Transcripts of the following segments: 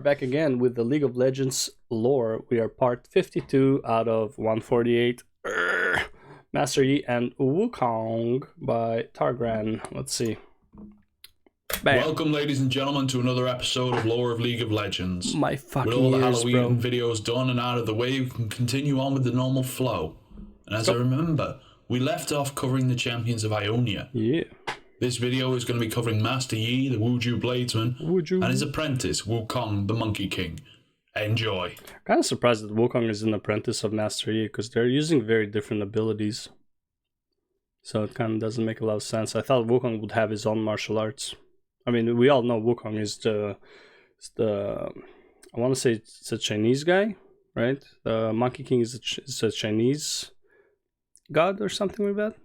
Back again with the League of Legends lore. We are part 52 out of 148. Master Yi and Wukong by Targran. Let's see. Bam. Welcome, ladies and gentlemen, to another episode of Lore of League of Legends. My fucking With all the ears, Halloween bro. videos done and out of the way, we can continue on with the normal flow. And as I remember, we left off covering the champions of Ionia. Yeah. This video is going to be covering Master Yi, the Wuju Bladesman, Wuju. and his apprentice, Wukong, the Monkey King. Enjoy. Kind of surprised that Wukong is an apprentice of Master Yi because they're using very different abilities. So it kind of doesn't make a lot of sense. I thought Wukong would have his own martial arts. I mean, we all know Wukong is the I want to say it's a Chinese guy, right? The Monkey King is a Chinese god or something like that.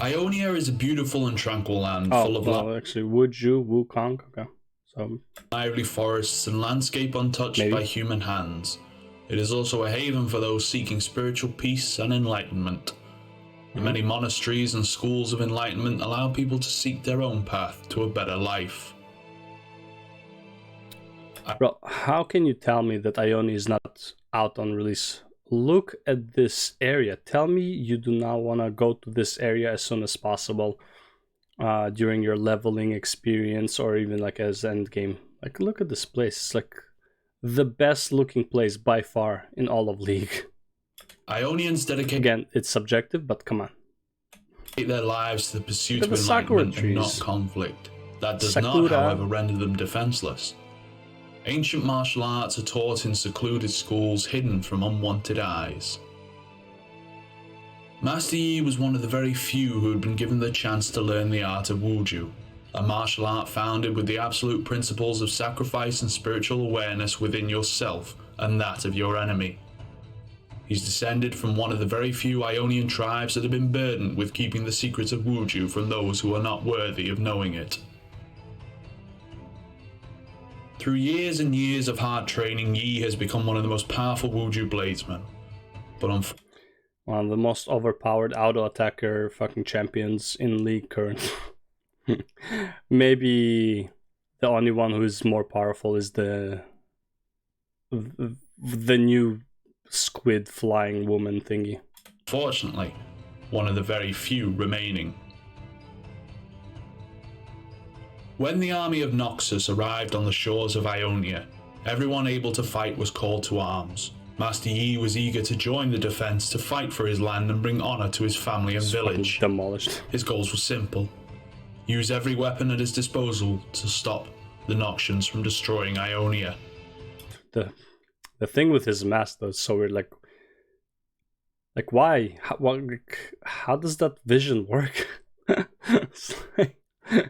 Ionia is a beautiful and tranquil land full of actually, Wuju, Wukong. Okay, so lively forests and landscape untouched by human hands. It is also a haven for those seeking spiritual peace and enlightenment. The many monasteries and schools of enlightenment allow people to seek their own path to a better life. Bro, how can you tell me that Ionia is not out on release? Look at this area. Tell me you do not want to go to this area as soon as possible during your leveling experience or even like as end game. Like, look at this place. It's like the best looking place by far in all of League. Ionians dedicate again, it's subjective, but come on. Their lives to the pursuit of enlightenment and not conflict. That does not, however, render them defenseless. Ancient martial arts are taught in secluded schools hidden from unwanted eyes. Master Yi was one of the very few who had been given the chance to learn the art of Wuju, a martial art founded with the absolute principles of sacrifice and spiritual awareness within yourself and that of your enemy. He's descended from one of the very few Ionian tribes that have been burdened with keeping the secrets of Wuju from those who are not worthy of knowing it. Through years and years of hard training, Yi has become one of the most powerful Wuju Bladesmen. But one of the most overpowered auto-attacker fucking champions in League currently. Maybe the only one who is more powerful is the new squid flying woman thingy. Fortunately, one of the very few remaining. When the army of Noxus arrived on the shores of Ionia, everyone able to fight was called to arms. Master Yi was eager to join the defense to fight for his land and bring honor to his family and village. Demolished. His goals were simple. Use every weapon at his disposal to stop the Noxians from destroying Ionia. The thing with his mask though is so weird. Like why? How does that vision work?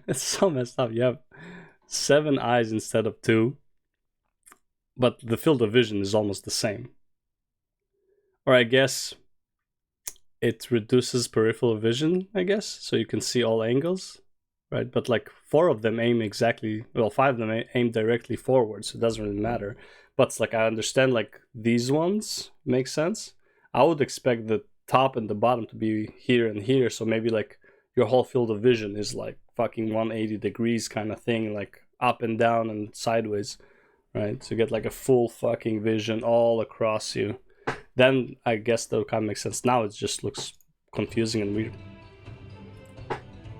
It's so messed up. You have 7 eyes instead of 2, but the field of vision is almost the same. Or I guess it reduces peripheral vision, I guess, so you can see all angles, right? But like 4 of them aim exactly, well, 5 of them aim directly forward, so it doesn't really matter. But it's like, I understand like these ones make sense. I would expect the top and the bottom to be here and here, so maybe like your whole field of vision is like fucking 180 degrees kind of thing, like up and down and sideways, right? So you get like a full fucking vision all across you. Then I guess that kind of makes sense. Now it just looks confusing and weird.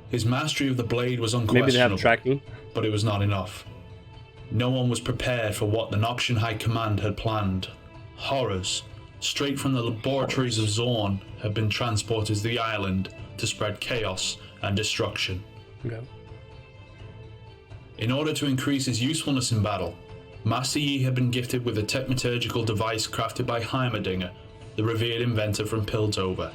His mastery of the blade was unquestionable. Maybe they have tracking, but it was not enough. No one was prepared for what the Noxian High Command had planned. Horrors, straight from the laboratories of Zorn, had been transported to the island to spread chaos and destruction. Okay. In order to increase his usefulness in battle, Master Yi had been gifted with a technological device crafted by Heimerdinger, the revered inventor from Piltover.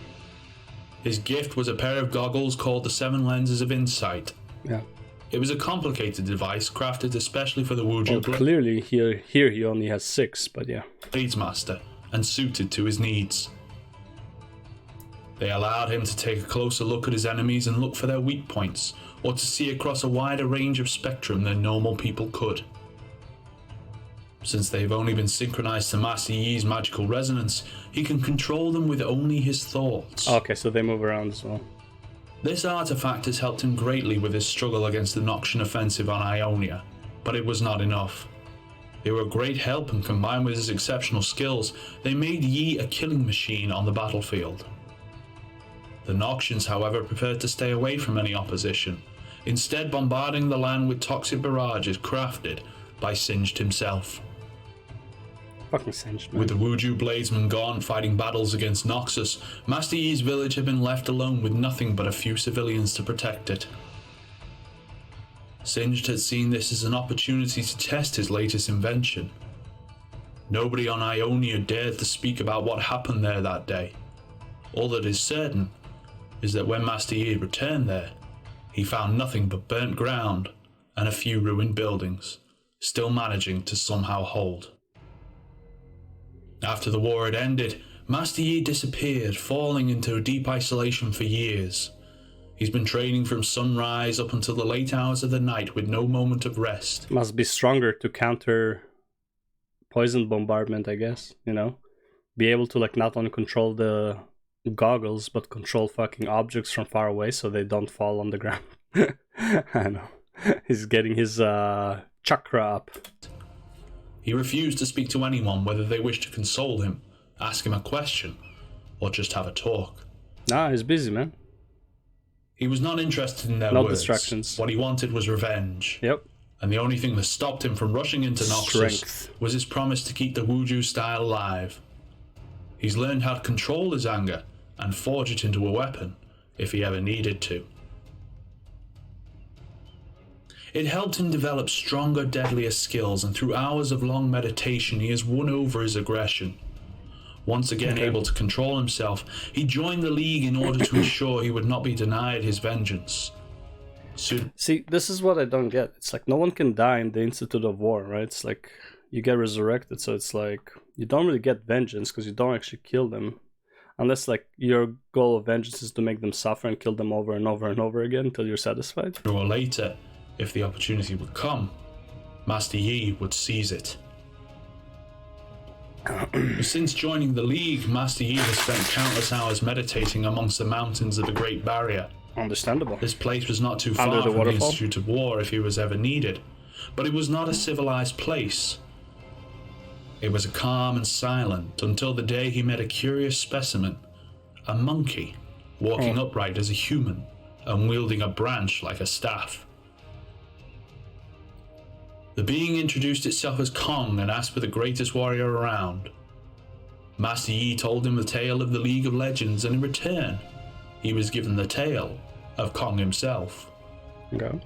His gift was a pair of goggles called the 7 Lenses of Insight. Yeah. It was a complicated device crafted especially for the Wuju clearly here he only has 6, but yeah. Bladesmaster, and suited to his needs. They allowed him to take a closer look at his enemies and look for their weak points, or to see across a wider range of spectrum than normal people could. Since they've only been synchronized to Master Yi's magical resonance, he can control them with only his thoughts. Okay, so they move around as well. This artifact has helped him greatly with his struggle against the Noxian offensive on Ionia, but it was not enough. They were a great help, and combined with his exceptional skills, they made Yi a killing machine on the battlefield. The Noxians, however, preferred to stay away from any opposition, instead bombarding the land with toxic barrages crafted by Singed himself. Fucking Singed, man. With the Wuju bladesmen gone fighting battles against Noxus, Master Yi's village had been left alone with nothing but a few civilians to protect it. Singed had seen this as an opportunity to test his latest invention. Nobody on Ionia dared to speak about what happened there that day. All that is certain is that when Master Yi returned there, he found nothing but burnt ground and a few ruined buildings, still managing to somehow hold. After the war had ended, Master Yi disappeared, falling into a deep isolation for years. He's been training from sunrise up until the late hours of the night with no moment of rest. Must be stronger to counter poison bombardment, I guess, you know? Be able to like not only control the goggles, but control fucking objects from far away so they don't fall on the ground. I know. He's getting his chakra up. He refused to speak to anyone, whether they wished to console him, ask him a question, or just have a talk. Nah, he's busy, man. He was not interested in their No words. distractions. What he wanted was revenge. Yep. And the only thing that stopped him from rushing into Noxus was his promise to keep the Wuju style alive. He's learned how to control his anger and forge it into a weapon if he ever needed to. It helped him develop stronger, deadlier skills, and through hours of long meditation, he has won over his aggression. Once again able to control himself, he joined the League in order to ensure he would not be denied his vengeance. See, this is what I don't get. It's like no one can die in the Institute of War, right? It's like you get resurrected, so it's like you don't really get vengeance because you don't actually kill them. Unless like your goal of vengeance is to make them suffer and kill them over and over and over again until you're satisfied. Sooner or later, if the opportunity would come, Master Yi would seize it. Since joining the League, Master Yi has spent countless hours meditating amongst the mountains of the Great Barrier. Understandable. This place was not too far Under the from the waterfall? Institute of War if he was ever needed, but it was not a civilized place. It was calm and silent until the day he met a curious specimen, a monkey, walking upright as a human and wielding a branch like a staff. The being introduced itself as Kong and asked for the greatest warrior around. Master Yi told him the tale of the League of Legends, and in return, he was given the tale of Kong himself. Okay.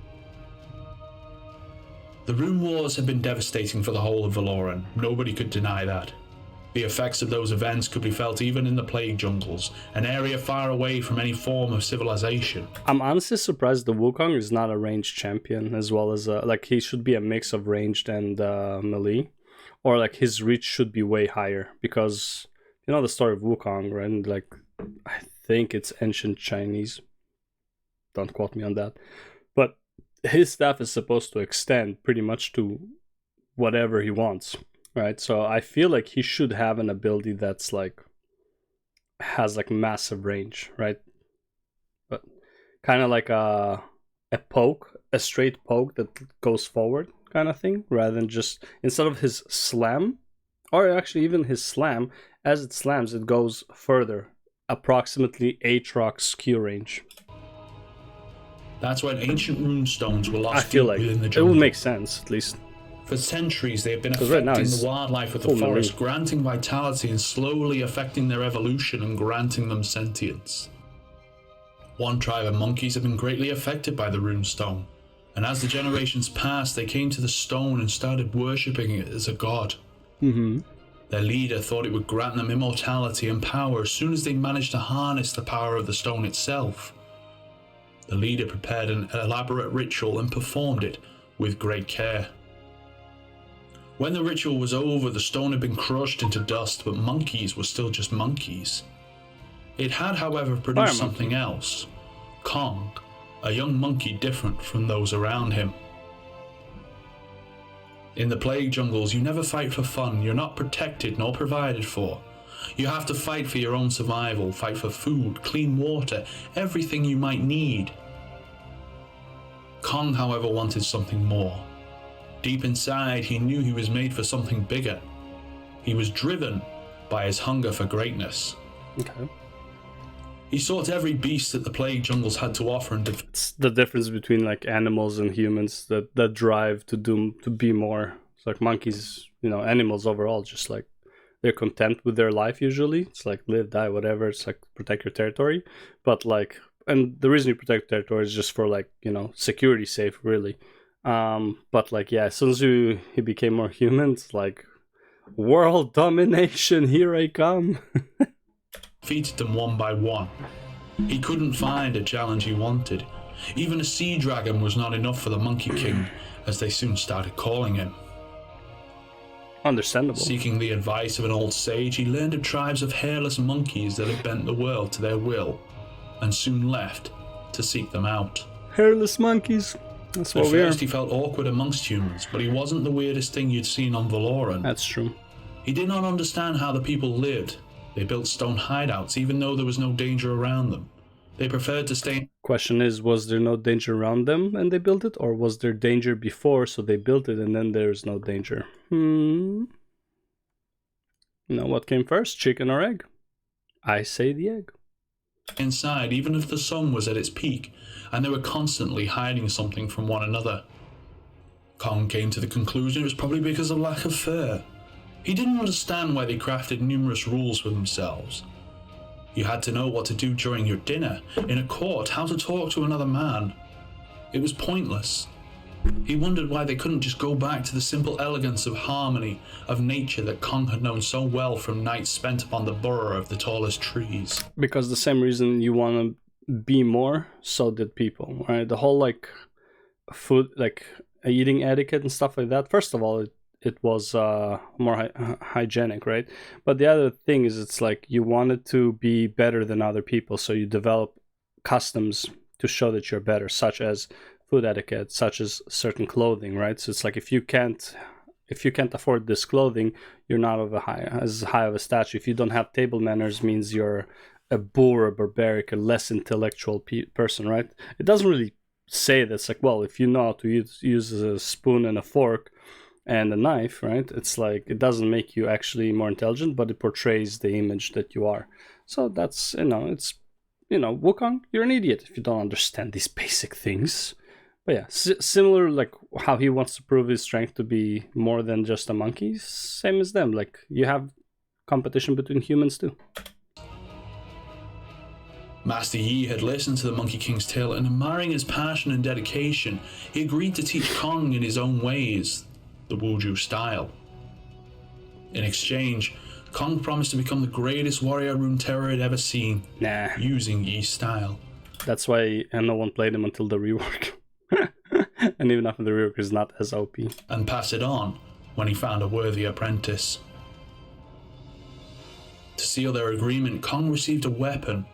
The Rune Wars had been devastating for the whole of Valoran. Nobody could deny that. The effects of those events could be felt even in the Plague Jungles, an area far away from any form of civilization. I'm honestly surprised the Wukong is not a ranged champion, as well as like he should be a mix of ranged and melee, or like his reach should be way higher, because you know the story of Wukong, right? And, like I think it's ancient Chinese. Don't quote me on that, but his staff is supposed to extend pretty much to whatever he wants. Right, so I feel like he should have an ability that's like has like massive range, right? But kind of like a poke, a straight poke that goes forward, kind of thing, rather than just instead of his slam, or actually even his slam, as it slams, it goes further, approximately Aatrox skew range. That's when ancient rune stones were lost I feel like within the it jungle. would make sense at least. For centuries, they have been 'Cause affecting right now it's the wildlife of the full forest, marine. granting vitality and slowly affecting their evolution and granting them sentience. One tribe of monkeys have been greatly affected by the rune stone, and as the generations passed, they came to the stone and started worshipping it as a god. Their leader thought it would grant them immortality and power as soon as they managed to harness the power of the stone itself. The leader prepared an elaborate ritual and performed it with great care. When the ritual was over, the stone had been crushed into dust, but monkeys were still just monkeys. It had, however, produced something else. Kong, a young monkey different from those around him. In the plague jungles, you never fight for fun. You're not protected nor provided for. You have to fight for your own survival, fight for food, clean water, everything you might need. Kong, however, wanted something more. Deep inside, he knew he was made for something bigger. He was driven by his hunger for greatness. Okay. He sought every beast that the plague jungles had to offer and It's the difference between like animals and humans, that drive to be more. It's like monkeys, animals overall, just like they're content with their life usually. It's like live, die, whatever. It's like protect your territory. But like, and the reason you protect territory is just for like, security sake, really. But like, yeah, as soon as he became more human, it's like world domination, here I come. defeated them one by one. He couldn't find a challenge he wanted. Even a sea dragon was not enough for the Monkey King, as they soon started calling him. Understandable. Seeking the advice of an old sage, he learned of tribes of hairless monkeys that had bent the world to their will, and soon left to seek them out. Hairless monkeys. That's what At we are. first he felt awkward amongst humans, but he wasn't the weirdest thing you'd seen on Valoran. That's true. He did not understand how the people lived. They built stone hideouts even though there was no danger around them. They preferred to stay... Question is, was there no danger around them and they built it? Or was there danger before, so they built it and then there's no danger? What came first, chicken or egg? I say the egg. Inside, even if the sun was at its peak, and they were constantly hiding something from one another. Kong came to the conclusion it was probably because of lack of fur. He didn't understand why they crafted numerous rules for themselves. You had to know what to do during your dinner, in a court, how to talk to another man. It was pointless. He wondered why they couldn't just go back to the simple elegance of harmony, of nature that Kong had known so well from nights spent upon the burrow of the tallest trees. Because the same reason you want to be more, so did people, right? The whole like food, like eating etiquette and stuff like that. First of all, it was more hygienic, right? But the other thing is, it's like you wanted to be better than other people, so you develop customs to show that you're better, such as food etiquette, such as certain clothing, right? So it's like if you can't afford this clothing, you're not as high of a stature. If you don't have table manners, means you're a boor, a barbaric, a less intellectual person, right? It doesn't really say that. It's like, well, if you know how to use a spoon and a fork and a knife, right? It's like, it doesn't make you actually more intelligent, but it portrays the image that you are. So that's, it's, Wukong, you're an idiot if you don't understand these basic things. But yeah, similar, like how he wants to prove his strength to be more than just a monkey, same as them. Like, you have competition between humans too. Master Yi had listened to the Monkey King's tale, and admiring his passion and dedication, he agreed to teach Kong in his own ways, the Wuju style. In exchange, Kong promised to become the greatest warrior Runeterra had ever seen, using Yi's style. That's why no one played him until the rework. And even after the rework is not as OP. And pass it on when he found a worthy apprentice. To seal their agreement, Kong received a weapon,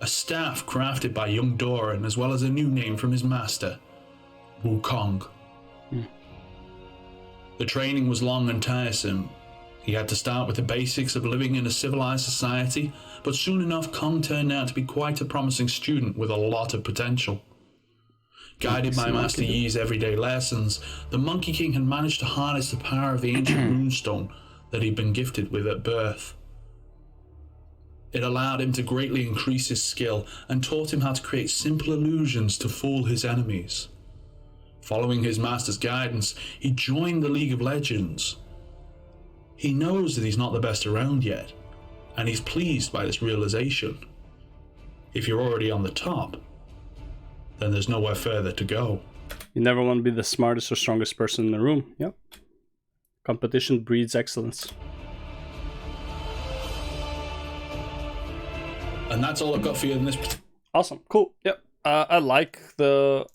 a staff crafted by young Doran, as well as a new name from his master, Wukong. The training was long and tiresome. He had to start with the basics of living in a civilized society, but soon enough Kong turned out to be quite a promising student with a lot of potential. Guided by Master Yi's everyday lessons, the Monkey King had managed to harness the power of the ancient runestone that he'd been gifted with at birth. It allowed him to greatly increase his skill and taught him how to create simple illusions to fool his enemies. Following his master's guidance, he joined the League of Legends. He knows that he's not the best around yet, and he's pleased by this realization. If you're already on the top, then there's nowhere further to go. You never want to be the smartest or strongest person in the room. Yep. Competition breeds excellence. And that's all I've got for you in this. Awesome. Cool. Yep. I like the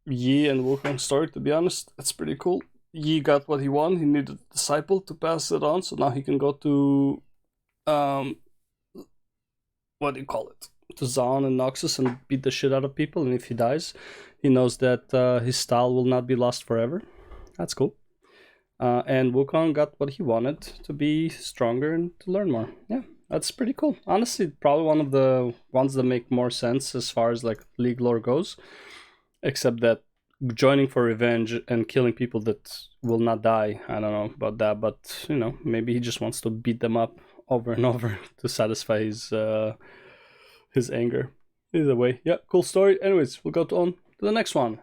Yi and Wukong story, to be honest. It's pretty cool. Yi got what he wanted. He needed a disciple to pass it on, so now he can go to what do you call it? To Zaun and Noxus and beat the shit out of people, and if he dies, he knows that his style will not be lost forever. That's cool. And Wukong got what he wanted, to be stronger and to learn more. Yeah, that's pretty cool. Honestly, probably one of the ones that make more sense as far as like League lore goes. Except that joining for revenge and killing people that will not die, I don't know about that, but you know, maybe he just wants to beat them up over and over to satisfy his anger. Either way, yeah, cool story. Anyways, we'll go on to the next one.